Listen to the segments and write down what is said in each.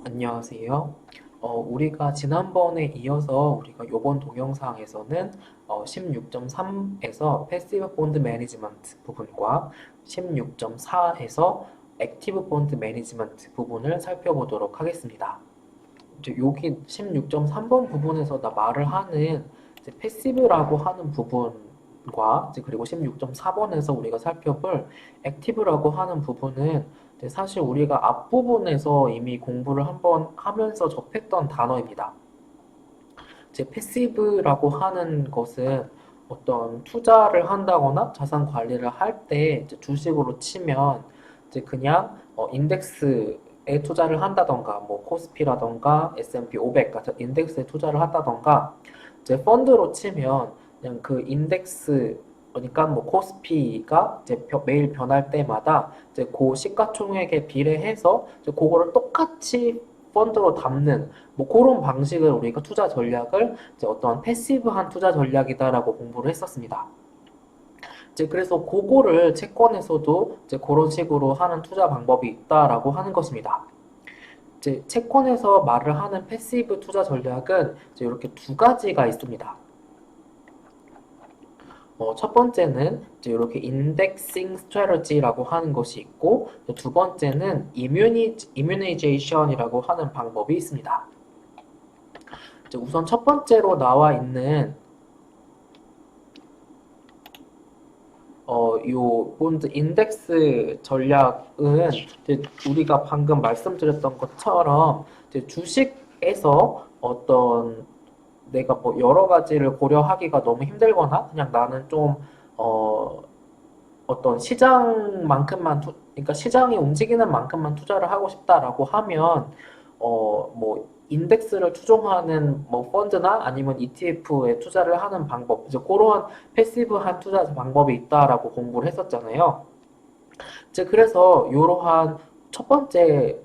안녕하세요. 우리가 지난번에 이어서 우리가 이번 동영상에서는 16.3에서 패시브 본드 매니지먼트 부분과 16.4에서 액티브 본드 매니지먼트 부분을 살펴보도록 하겠습니다. 이제 여기 16.3번 부분에서 나 말을 하는 이제 패시브라고 하는 부분과 이제 그리고 16.4번에서 우리가 살펴볼 액티브라고 하는 부분은 이제 사실 우리가 앞부분에서 이미 공부를 한번 하면서 접했던 단어입니다. 이제 패시브라고 하는 것은 어떤 투자를 한다거나 자산 관리를 할 때 주식으로 치면 이제 그냥 인덱스에 투자를 한다던가 뭐 코스피라던가 S&P 500 같은 인덱스에 투자를 한다던가 이제 펀드로 치면 그냥 그 인덱스 그러니까 뭐 코스피가 이제 매일 변할 때마다 이제 그 시가총액에 비례해서 이제 그거를 똑같이 펀드로 담는 뭐 그런 방식을 우리가 투자 전략을 이제 어떤 패시브한 투자 전략이다라고 공부를 했었습니다. 이제 그래서 그거를 채권에서도 이제 그런 식으로 하는 투자 방법이 있다라고 하는 것입니다. 이제 채권에서 말을 하는 패시브 투자 전략은 이제 이렇게 두 가지가 있습니다. 첫 번째는 이제 이렇게 인덱싱 스트래티지라고 하는 것이 있고 두 번째는 이뮤니제이션이라고 하는 방법이 있습니다. 이제 우선 첫 번째로 나와 있는 요 본드 인덱스 전략은 이제 우리가 방금 말씀드렸던 것처럼 이제 주식에서 어떤 내가 뭐 여러 가지를 고려하기가 너무 힘들거나 그냥 나는 좀 어떤 시장만큼만 그러니까 시장이 움직이는 만큼만 투자를 하고 싶다라고 하면 뭐 인덱스를 추종하는 뭐 펀드나 아니면 ETF에 투자를 하는 방법 이제 그러한 패시브한 투자 방법이 있다라고 공부를 했었잖아요. 이제 그래서 이러한 첫 번째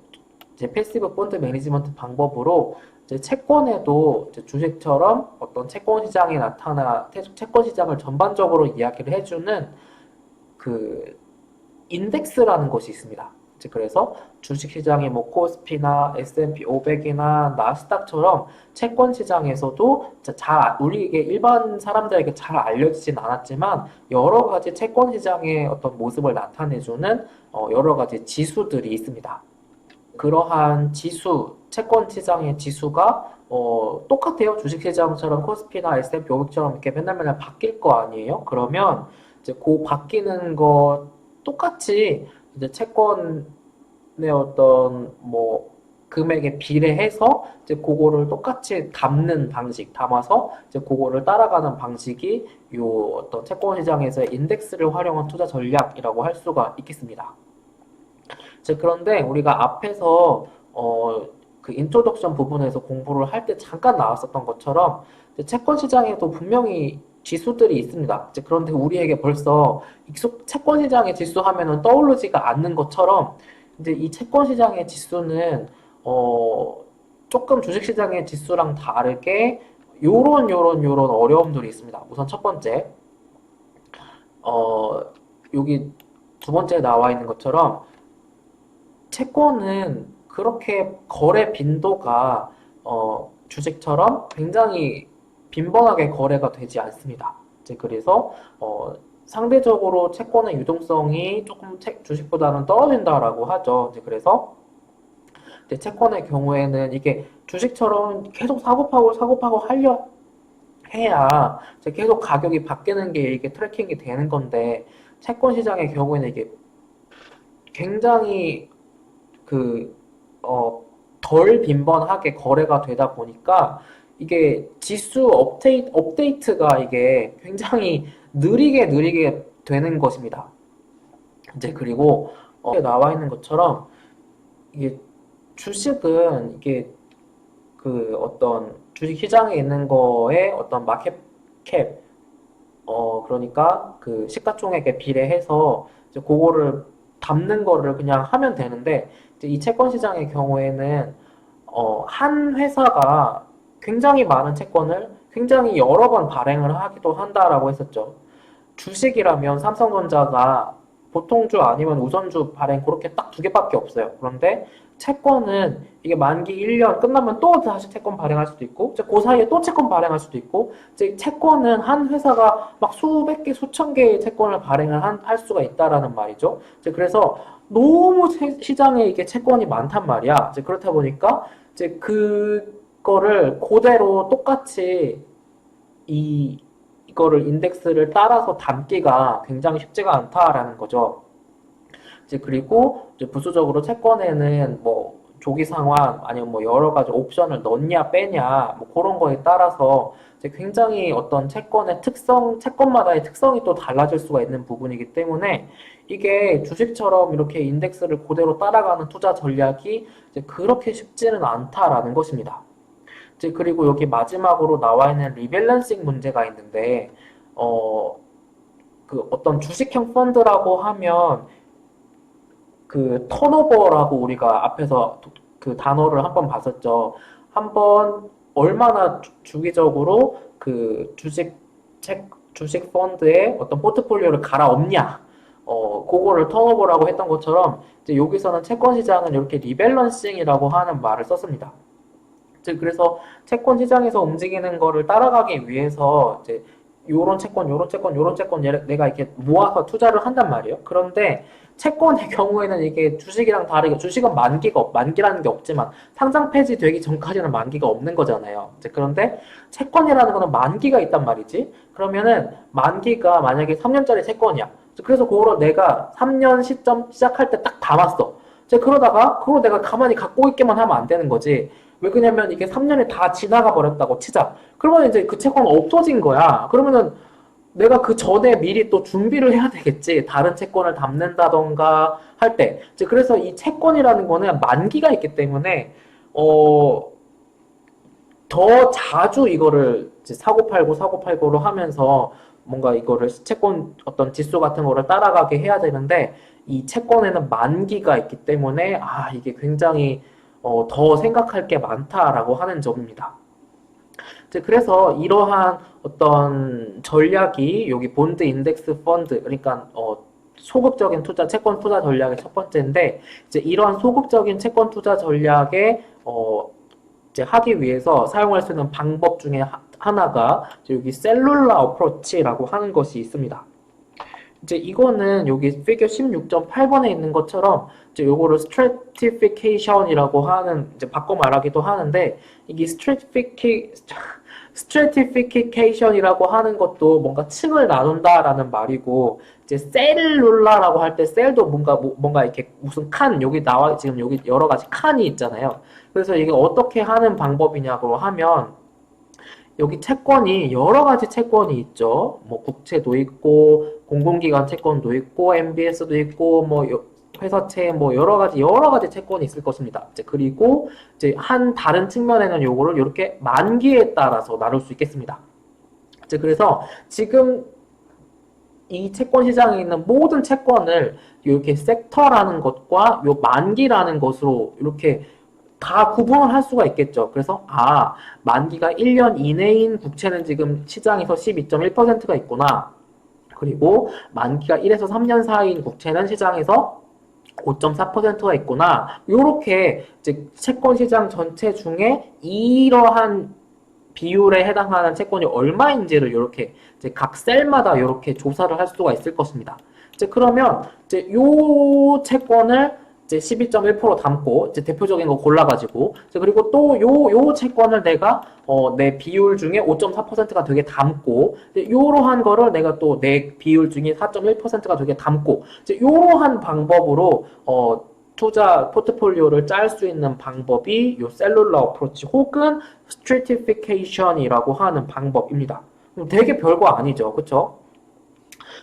이제 패시브 펀드 매니지먼트 방법으로 이제 채권에도 이제 주식처럼 어떤 채권 시장에 채권 시장을 전반적으로 이야기를 해주는 그 인덱스라는 것이 있습니다. 그래서 주식시장의 뭐 코스피나 S&P 500이나 나스닥처럼 채권 시장에서도 우리에게 일반 사람들에게 잘 알려지진 않았지만 여러 가지 채권 시장의 어떤 모습을 나타내주는 여러 가지 지수들이 있습니다. 그러한 지수, 채권 시장의 지수가 똑같아요. 주식시장처럼 코스피나 S&P 500처럼 이렇게 맨날 바뀔 거 아니에요? 그러면 이제 그 바뀌는 거 똑같이 이제 채권의 어떤 뭐 금액에 비례해서 이제 그거를 똑같이 담아서 이제 그거를 따라가는 방식이 요 어떤 채권 시장에서의 인덱스를 활용한 투자 전략이라고 할 수가 있겠습니다. 그런데 우리가 앞에서 그 인트로덕션 부분에서 공부를 할 때 잠깐 나왔었던 것처럼 채권 시장에도 분명히 지수들이 있습니다. 그런데 우리에게 벌써 채권 시장의 지수 하면은 떠오르지가 않는 것처럼 이제 이 채권 시장의 지수는 조금 주식 시장의 지수랑 다르게 요런 어려움들이 있습니다. 우선 첫 번째 어, 여기 두 번째 나와 있는 것처럼 채권은 그렇게 거래 빈도가 주식처럼 굉장히 빈번하게 거래가 되지 않습니다. 그래서 상대적으로 채권의 유동성이 조금 주식보다는 떨어진다라고 하죠. 그래서 채권의 경우에는 이게 주식처럼 계속 사고 파고 하려 해야 계속 가격이 바뀌는 게 이게 트래킹이 되는 건데 채권 시장의 경우에는 이게 굉장히 그, 덜 빈번하게 거래가 되다 보니까 이게 지수 업데이트가 이게 굉장히 느리게 되는 것입니다. 그리고, 나와 있는 것처럼 이게 주식은 이게 그 어떤 주식 시장에 있는 거에 어떤 마켓 캡, 그러니까 그 시가총액에 비례해서 이제 그거를 담는 거를 그냥 하면 되는데 이제 이 채권 시장의 경우에는 한 회사가 굉장히 많은 채권을 굉장히 여러 번 발행을 하기도 한다라고 했었죠. 주식이라면 삼성전자가 보통주 아니면 우선주 발행 그렇게 딱 두 개밖에 없어요. 그런데 채권은 이게 만기 1년 끝나면 또 다시 채권 발행할 수도 있고, 이제 그 사이에 또 채권 발행할 수도 있고, 이제 채권은 한 회사가 막 수백 개, 수천 개의 채권을 발행을 할 수가 있다라는 말이죠. 이제 그래서 너무 시장에 이게 채권이 많단 말이야. 이제 그렇다 보니까 이제 그거를 그대로 똑같이 이거를 인덱스를 따라서 담기가 굉장히 쉽지가 않다라는 거죠. 이제 그리고 이제 부수적으로 채권에는 뭐 조기 상환 아니면 뭐 여러 가지 옵션을 넣냐 빼냐 뭐 그런 거에 따라서 이제 굉장히 어떤 채권의 특성, 채권마다의 특성이 또 달라질 수가 있는 부분이기 때문에 이게 주식처럼 이렇게 인덱스를 그대로 따라가는 투자 전략이 이제 그렇게 쉽지는 않다라는 것입니다. 이제 그리고 여기 마지막으로 나와 있는 리밸런싱 문제가 있는데 그 어떤 주식형 펀드라고 하면 그 턴오버라고 우리가 앞에서 그 단어를 한번 봤었죠. 한번 얼마나 주기적으로 그 주식 펀드에 어떤 포트폴리오를 갈아엎냐. 그거를 턴오버라고 했던 것처럼 이제 여기서는 채권 시장은 이렇게 리밸런싱이라고 하는 말을 썼습니다. 그래서 채권 시장에서 움직이는 거를 따라가기 위해서 이제 요런 채권, 요런 채권, 요런 채권 내가 이렇게 모아서 투자를 한단 말이에요. 그런데 채권의 경우에는 이게 주식이랑 다르게 주식은 만기라는 게 없지만 상장 폐지되기 전까지는 만기가 없는 거잖아요. 이제 그런데 채권이라는 거는 만기가 있단 말이지. 그러면은 만기가 만약에 3년짜리 채권이야. 그래서 그거를 내가 3년 시점 시작할 때 딱 담았어. 이제 그러다가 그걸 내가 가만히 갖고 있기만 하면 안 되는 거지. 왜 그러냐면 이게 3년이 다 지나가 버렸다고 치자. 그러면 이제 그 채권은 없어진 거야. 그러면은 내가 그 전에 미리 또 준비를 해야 되겠지. 다른 채권을 담는다던가 할 때. 이제 그래서 이 채권이라는 거는 만기가 있기 때문에 더 자주 이거를 이제 사고 팔고로 하면서 뭔가 이거를 채권 어떤 지수 같은 거를 따라가게 해야 되는데 이 채권에는 만기가 있기 때문에 이게 굉장히 더 생각할 게 많다라고 하는 점입니다. 그래서 이러한 어떤 전략이 여기 본드 인덱스 펀드 그러니까 소극적인 투자 채권 투자 전략의 첫 번째인데 이제 이러한 소극적인 채권 투자 전략에 이제 하기 위해서 사용할 수 있는 방법 중에 하나가 여기 셀룰라 어프로치라고 하는 것이 있습니다. 이제 이거는 여기 피겨 16.8번에 있는 것처럼 이제 요거를 스트래티피케이션이라고 하는 이제 바꿔 말하기도 하는데 이게 스트래티피케이션이라고 하는 것도 뭔가 층을 나눈다라는 말이고 이제 셀룰라라고 할 때 셀도 뭔가 이렇게 무슨 칸 여기 나와 지금 여기 여러 가지 칸이 있잖아요. 그래서 이게 어떻게 하는 방법이냐고 하면 여기 채권이 여러 가지 채권이 있죠. 뭐 국채도 있고 공공기관 채권도 있고 MBS도 있고 뭐 회사채 뭐 여러 가지 채권이 있을 것입니다. 이제 그리고 이제 한 다른 측면에는 요거를 이렇게 만기에 따라서 나눌 수 있겠습니다. 이제 그래서 지금 이 채권 시장에 있는 모든 채권을 이렇게 섹터라는 것과 요 만기라는 것으로 이렇게 다 구분을 할 수가 있겠죠. 그래서 만기가 1년 이내인 국채는 지금 시장에서 12.1%가 있구나. 그리고 만기가 1에서 3년 사이인 국채는 시장에서 5.4%가 있구나. 요렇게 이제 채권 시장 전체 중에 이러한 비율에 해당하는 채권이 얼마인지를 이렇게 이제 각 셀마다 이렇게 조사를 할 수가 있을 것입니다. 이제 그러면 이제 요 채권을 이제 12.1% 담고 이제 대표적인 거 골라가지고 이제 그리고 또 요 채권을 내가 내 비율 중에 5.4%가 되게 담고 이제 요러한 거를 내가 또 내 비율 중에 4.1%가 되게 담고 이제 요러한 방법으로 투자 포트폴리오를 짤 수 있는 방법이 요 셀룰러 어프로치 혹은 스트래티피케이션이라고 하는 방법입니다. 되게 별거 아니죠, 그렇죠?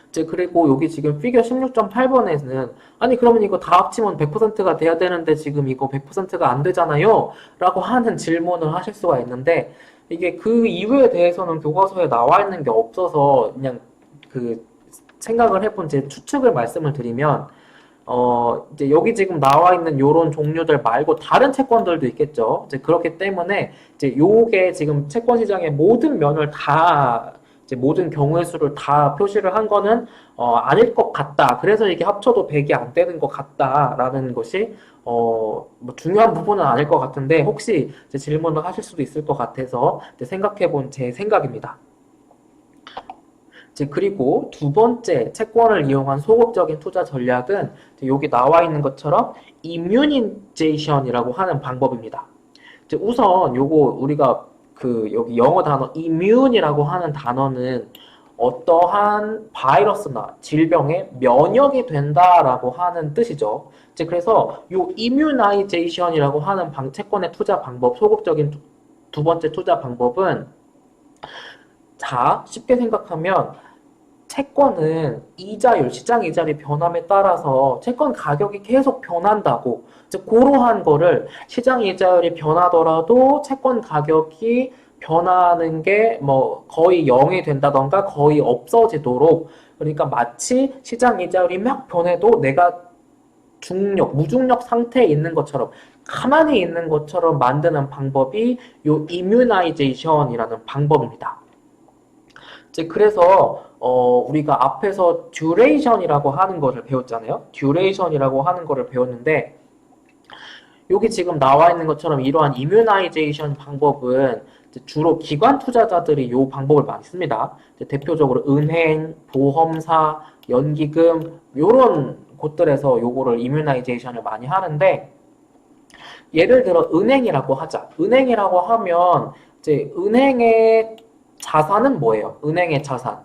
이제 그리고 여기 지금 피겨 16.8번에는 아니 그러면 이거 다 합치면 100%가 돼야 되는데 지금 이거 100%가 안 되잖아요 라고 하는 질문을 하실 수가 있는데 이게 그 이유에 대해서는 교과서에 나와 있는 게 없어서 그냥 그 생각을 해본 제 추측을 말씀을 드리면 이제 여기 지금 나와 있는 요런 종류들 말고 다른 채권들도 있겠죠. 이제 그렇기 때문에 이제 요게 지금 채권 시장의 모든 면을 다 이제 모든 경우의 수를 다 표시를 한 거는 아닐 것 같다. 그래서 이게 합쳐도 100이 안 되는 것 같다라는 것이 뭐 중요한 부분은 아닐 것 같은데 혹시 이제 질문을 하실 수도 있을 것 같아서 이제 생각해 본 제 생각입니다. 이제 그리고 두 번째 채권을 이용한 소극적인 투자 전략은 여기 나와 있는 것처럼 immunization이라고 하는 방법입니다. 이제 우선 요거 우리가 그 여기 영어 단어 immune이라고 하는 단어는 어떠한 바이러스나 질병에 면역이 된다라고 하는 뜻이죠. 이제 그래서 요 immunization이라고 하는 채권의 투자 방법, 소극적인 두 번째 투자 방법은 자, 쉽게 생각하면 채권은 이자율, 시장 이자율 변함에 따라서 채권 가격이 계속 변한다고. 즉, 그러한 거를 시장 이자율이 변하더라도 채권 가격이 변하는 게 뭐 거의 0이 된다던가 거의 없어지도록 그러니까 마치 시장 이자율이 막 변해도 내가 무중력 상태에 있는 것처럼 가만히 있는 것처럼 만드는 방법이 요 immunization이라는 방법입니다. 이제 그래서 우리가 앞에서 duration이라고 하는 것을 배웠잖아요. duration이라고 하는 것을 배웠는데 여기 지금 나와 있는 것처럼 이러한 immunization 방법은 주로 기관 투자자들이 이 방법을 많이 씁니다. 대표적으로 은행, 보험사, 연기금 이런 곳들에서 요거를 immunization을 많이 하는데 예를 들어 은행이라고 하자. 은행이라고 하면 이제 은행의 자산은 뭐예요? 은행의 자산.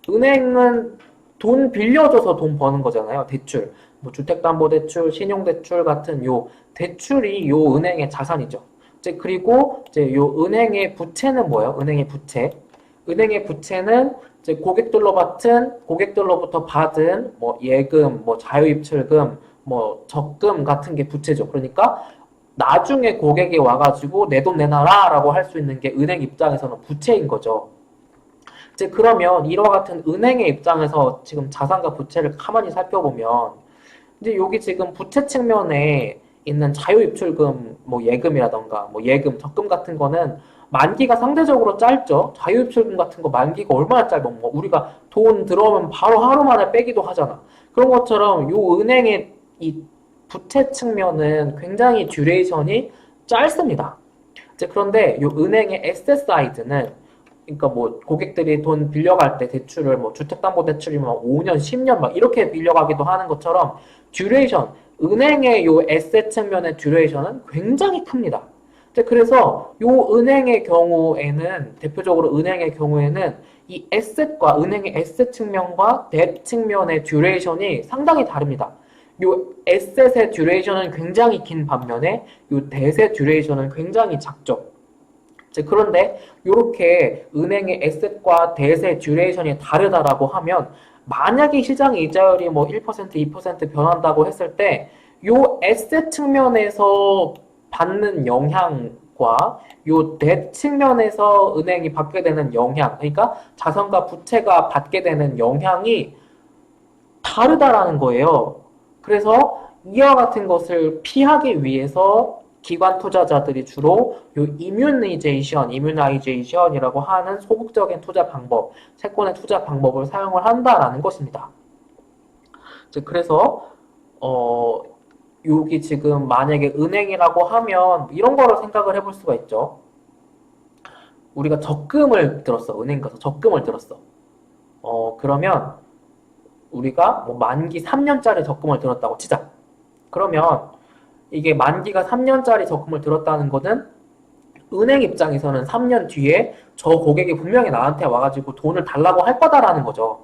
은행은 돈 빌려줘서 돈 버는 거잖아요. 대출. 뭐 주택담보대출, 신용대출 같은 요 대출이 요 은행의 자산이죠. 이제 그리고 이제 요 은행의 부채는 뭐예요? 은행의 부채. 은행의 부채는 이제 고객들로부터 받은 뭐 예금, 뭐 자유입출금, 뭐 적금 같은 게 부채죠. 그러니까 나중에 고객이 와가지고 내 돈 내놔라 라고 할 수 있는 게 은행 입장에서는 부채인 거죠. 이제 그러면 이와 같은 은행의 입장에서 지금 자산과 부채를 가만히 살펴보면 이제 여기 지금 부채 측면에 있는 자유입출금 뭐 예금이라던가 뭐 예금, 적금 같은 거는 만기가 상대적으로 짧죠. 자유입출금 같은 거 만기가 얼마나 짧아. 뭐 우리가 돈 들어오면 바로 하루 만에 빼기도 하잖아. 그런 것처럼 요 은행의 이 부채 측면은 굉장히 듀레이션이 짧습니다. 이제 그런데 요 은행의 에셋 사이드는 그러니까 뭐 고객들이 돈 빌려갈 때 대출을 뭐 주택담보대출이면 5년, 10년 막 이렇게 빌려가기도 하는 것처럼 듀레이션, 은행의 요 에셋 측면의 듀레이션은 굉장히 큽니다. 그래서 요 은행의 경우에는 대표적으로 은행의 경우에는 이 에셋과 은행의 에셋 측면과 뎁 측면의 듀레이션이 상당히 다릅니다. 요 에셋의 듀레이션은 굉장히 긴 반면에 요 뎁의 듀레이션은 굉장히 작죠. 그런데 이렇게 은행의 에셋과 뎁의 듀레이션이 다르다라고 하면 만약에 시장 이자율이 뭐 1%, 2% 변한다고 했을 때 요 에셋 측면에서 받는 영향과 요 뎁 측면에서 은행이 받게 되는 영향, 그러니까 자산과 부채가 받게 되는 영향이 다르다라는 거예요. 그래서 이와 같은 것을 피하기 위해서 기관 투자자들이 주로 요 immunization이라고 하는 소극적인 투자 방법, 채권의 투자 방법을 사용을 한다라는 것입니다. 그래서 여기 지금 만약에 은행이라고 하면 이런 거를 생각을 해볼 수가 있죠. 우리가 적금을 들었어. 은행 가서 적금을 들었어. 그러면 우리가 뭐 만기 3년짜리 적금을 들었다고 치자. 그러면 이게 만기가 3년짜리 적금을 들었다는 거는 은행 입장에서는 3년 뒤에 저 고객이 분명히 나한테 와가지고 돈을 달라고 할 거다라는 거죠.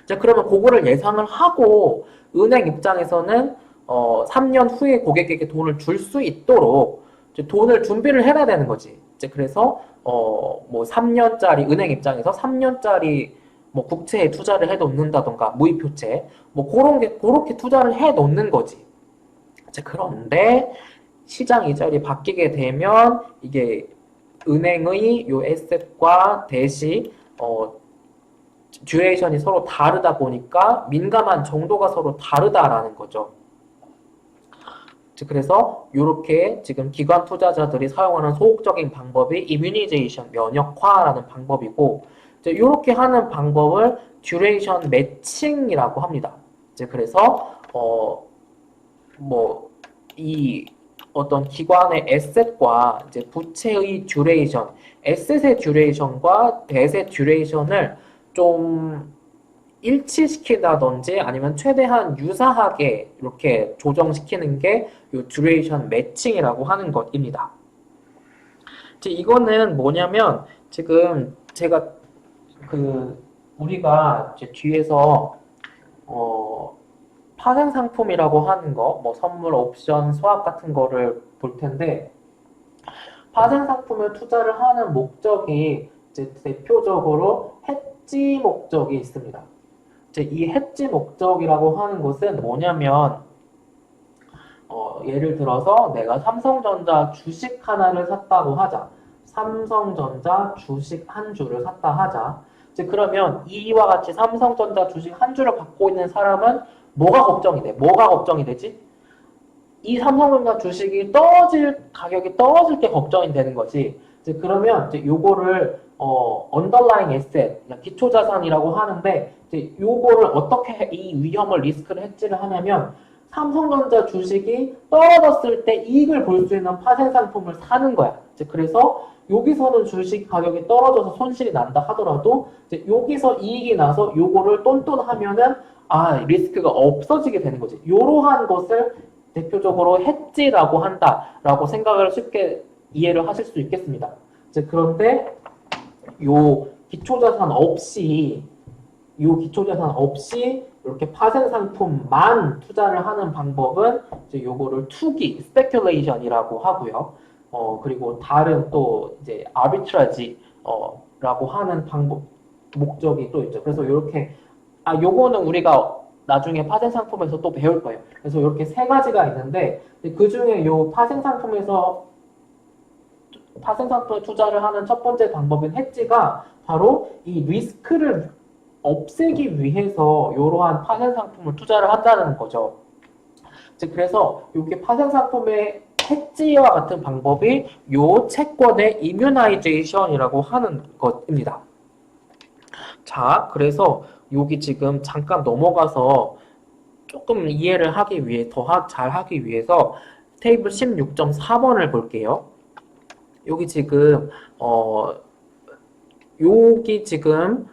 자, 그러면 그거를 예상을 하고 은행 입장에서는 3년 후에 고객에게 돈을 줄 수 있도록 돈을 준비를 해야 되는 거지. 그래서 뭐 3년짜리 은행 입장에서 3년짜리 뭐 국채에 투자를 해 놓는다던가 무이표채 뭐 그렇게 투자를 해 놓는 거지. 그런데 시장 이자율이 바뀌게 되면 이게 은행의 요 에셋과 뎁이 듀레이션이 서로 다르다 보니까 민감한 정도가 서로 다르다라는 거죠. 그래서 이렇게 지금 기관 투자자들이 사용하는 소극적인 방법이 이뮤니제이션, 면역화라는 방법이고 이제 이렇게 하는 방법을 듀레이션 매칭이라고 합니다. 이제 그래서 뭐 이 어떤 기관의 에셋과 이제 부채의 듀레이션, 에셋의 듀레이션과 뎃의 듀레이션을 좀 일치시킨다든지 아니면 최대한 유사하게 이렇게 조정시키는 게 이 듀레이션 매칭이라고 하는 것입니다. 이제 이거는 뭐냐면 지금 제가 우리가 이제 뒤에서 파생 상품이라고 하는 거, 뭐 선물, 옵션, 스왑 같은 거를 볼 텐데 파생 상품에 투자를 하는 목적이 이제 대표적으로 해지 목적이 있습니다. 이제 이 해지 목적이라고 하는 것은 뭐냐면 예를 들어서 내가 삼성전자 주식 하나를 샀다고 하자. 삼성전자 주식 한 주를 샀다 하자. 이제 그러면 이와 같이 삼성전자 주식 한 주를 갖고 있는 사람은 뭐가 걱정이 돼? 뭐가 걱정이 되지? 이 삼성전자 주식이 가격이 떨어질 게 걱정이 되는 거지. 이제 그러면 이제 요거를 underlying asset, 기초 자산이라고 하는데 이제 요거를 어떻게 이 위험을 리스크를 해지를 하냐면 삼성전자 주식이 떨어졌을 때 이익을 볼 수 있는 파생 상품을 사는 거야. 이제 그래서 여기서는 주식 가격이 떨어져서 손실이 난다 하더라도 이제 여기서 이익이 나서 요거를 똔똔하면은 리스크가 없어지게 되는 거지. 이러한 것을 대표적으로 해지라고 한다라고 생각을 쉽게 이해를 하실 수 있겠습니다. 이제 그런데 요 기초자산 없이 이렇게 파생 상품만 투자를 하는 방법은 이제 요거를 투기, 스페큘레이션이라고 하고요. 그리고 다른 또 이제 아비트라지 라고 하는 방법 목적이 또 있죠. 그래서 이렇게 요거는 우리가 나중에 파생 상품에서 또 배울 거예요. 그래서 이렇게 세 가지가 있는데 그 중에 요 파생 상품에 투자를 하는 첫 번째 방법인 해지가 바로 이 리스크를 없애기 위해서 이러한 파생 상품을 투자를 한다는 거죠. 그래서 이게 파생 상품의 해지와 같은 방법이 요 채권의 이뮤나이제이션이라고 하는 것입니다. 자, 그래서 여기 지금 잠깐 넘어가서 조금 이해를 하기 위해 잘 하기 위해서 테이블 16.4번을 볼게요. 여기 지금 여기 지금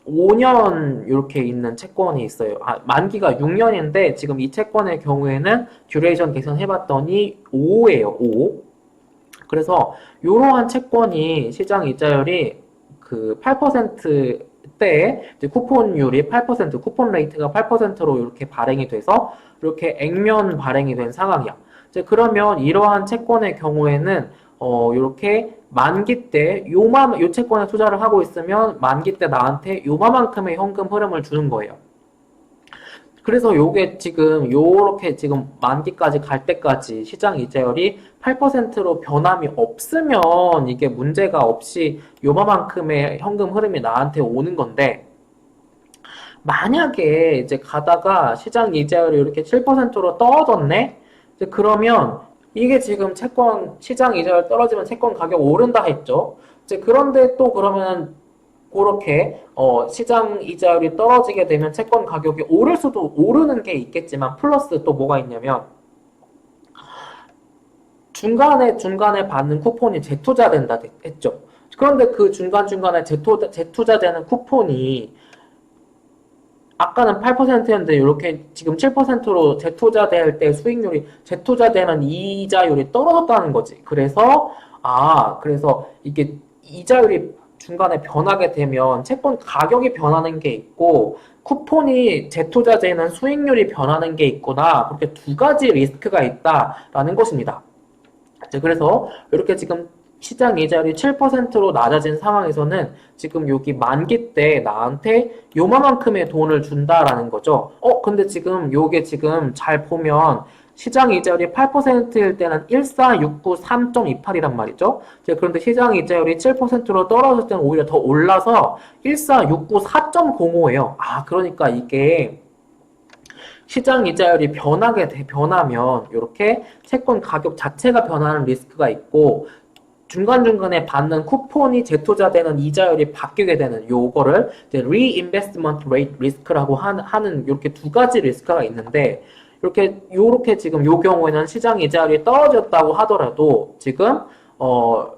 5년 이렇게 있는 채권이 있어요. 만기가 6년인데 지금 이 채권의 경우에는 듀레이션 계산해봤더니 5예요. 5. 그래서 이러한 채권이 시장 이자율이 그 8%대 쿠폰율이 8%, 쿠폰 레이트가 8%로 이렇게 발행이 돼서 이렇게 액면 발행이 된 상황이야. 이제 그러면 이러한 채권의 경우에는 이렇게 만기 때 요 채권에 투자를 하고 있으면 만기 때 나한테 요만큼의 현금 흐름을 주는 거예요. 그래서 요게 지금 요렇게 지금 만기까지 갈 때까지 시장 이자율이 8%로 변함이 없으면 이게 문제가 없이 요만큼의 현금 흐름이 나한테 오는 건데 만약에 이제 가다가 시장 이자율이 이렇게 7%로 떨어졌네? 이제 그러면 이게 지금 시장 이자율 떨어지면 채권 가격 오른다 했죠. 이제 그런데 또 그러면 그렇게 시장 이자율이 떨어지게 되면 채권 가격이 오르는 게 있겠지만 플러스 또 뭐가 있냐면 중간에 받는 쿠폰이 재투자된다 했죠. 그런데 그 중간중간에 재투자되는 쿠폰이 아까는 8%였는데 이렇게 지금 7%로 재투자될 때 재투자되는 이자율이 떨어졌다는 거지. 그래서 이게 이자율이 중간에 변하게 되면 채권 가격이 변하는 게 있고 쿠폰이 재투자되는 수익률이 변하는 게 있구나. 그렇게 두 가지 리스크가 있다라는 것입니다. 그래서 이렇게 지금 시장 이자율이 7%로 낮아진 상황에서는 지금 여기 만기 때 나한테 요만큼의 돈을 준다라는 거죠. 근데 지금 요게 지금 잘 보면 시장 이자율이 8%일 때는 1469 3.28이란 말이죠. 그런데 시장 이자율이 7%로 떨어질 때는 오히려 더 올라서 1469 4.05예요. 그러니까 이게 시장 이자율이 변하면 이렇게 채권 가격 자체가 변하는 리스크가 있고 중간중간에 받는 쿠폰이 재투자되는 이자율이 바뀌게 되는 요거를 이제 reinvestment rate risk라고 하는 이렇게 두 가지 리스크가 있는데 요렇게 지금 요 경우에는 시장 이자율이 떨어졌다고 하더라도 지금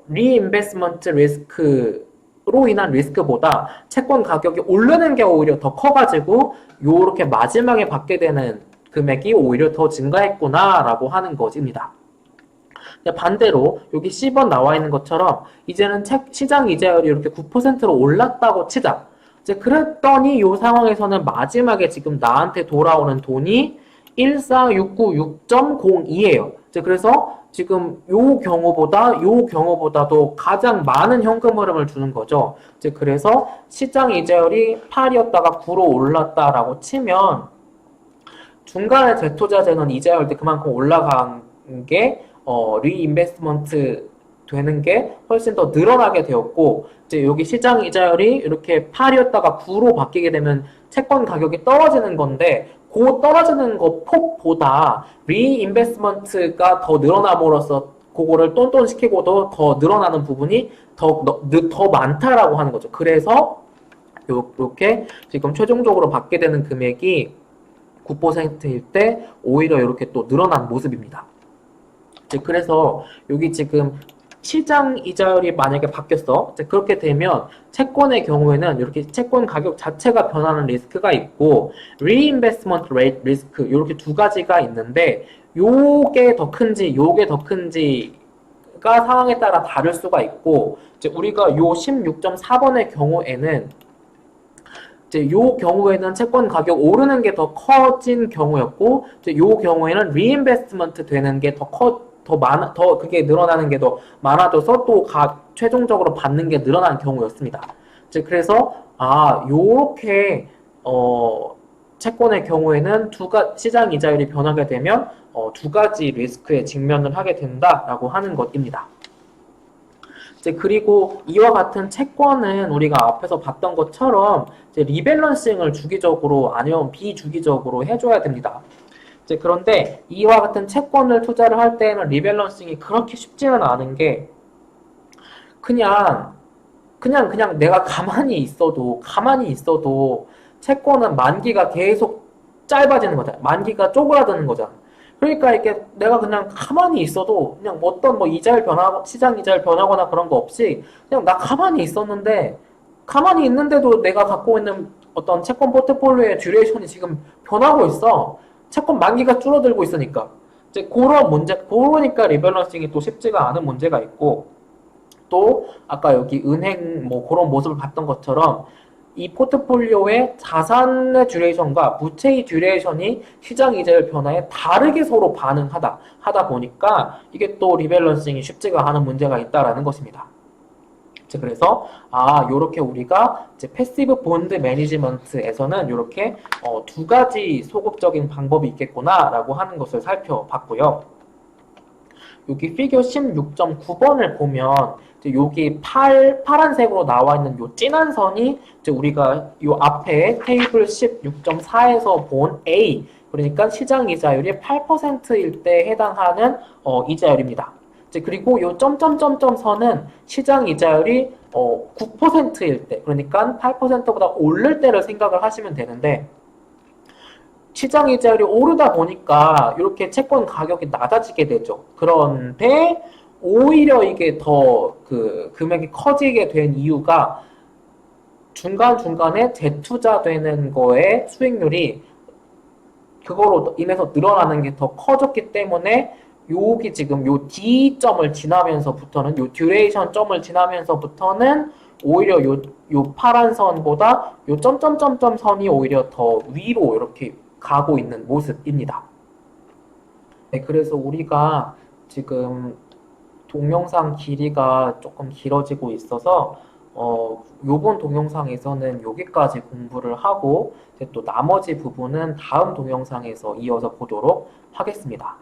reinvestment risk로 인한 리스크보다 채권 가격이 오르는 게 오히려 더 커가지고 요렇게 마지막에 받게 되는 금액이 오히려 더 증가했구나라고 하는 것입니다. 반대로 여기 C번 나와 있는 것처럼 이제는 시장 이자율이 이렇게 9%로 올랐다고 치자. 이제 그랬더니 이 상황에서는 마지막에 지금 나한테 돌아오는 돈이 14696.02예요. 이제 그래서 지금 요 경우보다도 가장 많은 현금 흐름을 주는 거죠. 이제 그래서 시장 이자율이 8이었다가 9로 올랐다라고 치면 중간에 재투자되는 이자율도 그만큼 올라간 게 리인베스트먼트 되는 게 훨씬 더 늘어나게 되었고, 이제 여기 시장 이자율이 이렇게 8이었다가 9로 바뀌게 되면 채권 가격이 떨어지는 건데, 그 떨어지는 거 폭보다 리인베스트먼트가 더 늘어남으로써 그거를 똔똔시키고도 더 늘어나는 부분이 더 많다라고 하는 거죠. 그래서 이렇게 지금 최종적으로 받게 되는 금액이 9%일 때 오히려 이렇게 또 늘어난 모습입니다. 그래서 여기 지금 시장 이자율이 만약에 바뀌었어. 그렇게 되면 채권의 경우에는 이렇게 채권 가격 자체가 변하는 리스크가 있고 reinvestment rate 리스크 이렇게 두 가지가 있는데 요게 더 큰지 요게 더 큰지가 상황에 따라 다를 수가 있고 이제 우리가 요 16.4번의 경우에는 이제 요 경우에는 채권 가격 오르는 게 더 커진 경우였고 이제 요 경우에는 reinvestment 되는 게 더 그게 늘어나는 게 더 많아져서 또 최종적으로 받는 게 늘어난 경우였습니다. 그래서 요렇게 채권의 경우에는 시장 이자율이 변하게 되면 두 가지 리스크에 직면을 하게 된다라고 하는 것입니다. 그리고 이와 같은 채권은 우리가 앞에서 봤던 것처럼 리밸런싱을 주기적으로 아니면 비주기적으로 해줘야 됩니다. 그런데 이와 같은 채권을 투자를 할 때는 리밸런싱이 그렇게 쉽지는 않은 게 그냥 내가 가만히 있어도 채권은 만기가 계속 짧아지는 거잖아. 만기가 쪼그라드는 거잖아. 그러니까 이게 내가 그냥 가만히 있어도 그냥 어떤 시장 이자율 변하거나 그런 거 없이 그냥 나 가만히 있는데도 내가 갖고 있는 어떤 채권 포트폴리오의 듀레이션이 지금 변하고 있어. 채권 만기가 줄어들고 있으니까. 그러니까 리밸런싱이 또 쉽지가 않은 문제가 있고, 또, 아까 여기 은행 그런 모습을 봤던 것처럼, 이 포트폴리오의 자산의 듀레이션과 부채의 듀레이션이 시장 이자율 변화에 다르게 서로 하다 보니까, 이게 또 리밸런싱이 쉽지가 않은 문제가 있다라는 것입니다. 그래서 요렇게 우리가 이제 패시브 본드 매니지먼트에서는 요렇게 두 가지 소극적인 방법이 있겠구나라고 하는 것을 살펴봤고요. 여기 피겨 16.9번을 보면 여기 파란색으로 나와 있는 요 진한 선이 이제 우리가 요 앞에 테이블 16.4에서 본 A, 그러니까 시장 이자율이 8%일 때 해당하는 이자율입니다. 그리고 요 점점점점 선은 시장 이자율이 9%일 때, 그러니까 8%보다 오를 때를 생각을 하시면 되는데, 시장 이자율이 오르다 보니까 이렇게 채권 가격이 낮아지게 되죠. 그런데 오히려 이게 더 금액이 커지게 된 이유가 중간중간에 재투자되는 거에 수익률이 그거로 인해서 늘어나는 게 더 커졌기 때문에 여기 지금 요 D점을 지나면서부터는 요 듀레이션 점을 지나면서부터는 오히려 요 파란 선보다 요 점점점점 선이 오히려 더 위로 이렇게 가고 있는 모습입니다. 네, 그래서 우리가 지금 동영상 길이가 조금 길어지고 있어서 요번 동영상에서는 여기까지 공부를 하고 또 나머지 부분은 다음 동영상에서 이어서 보도록 하겠습니다.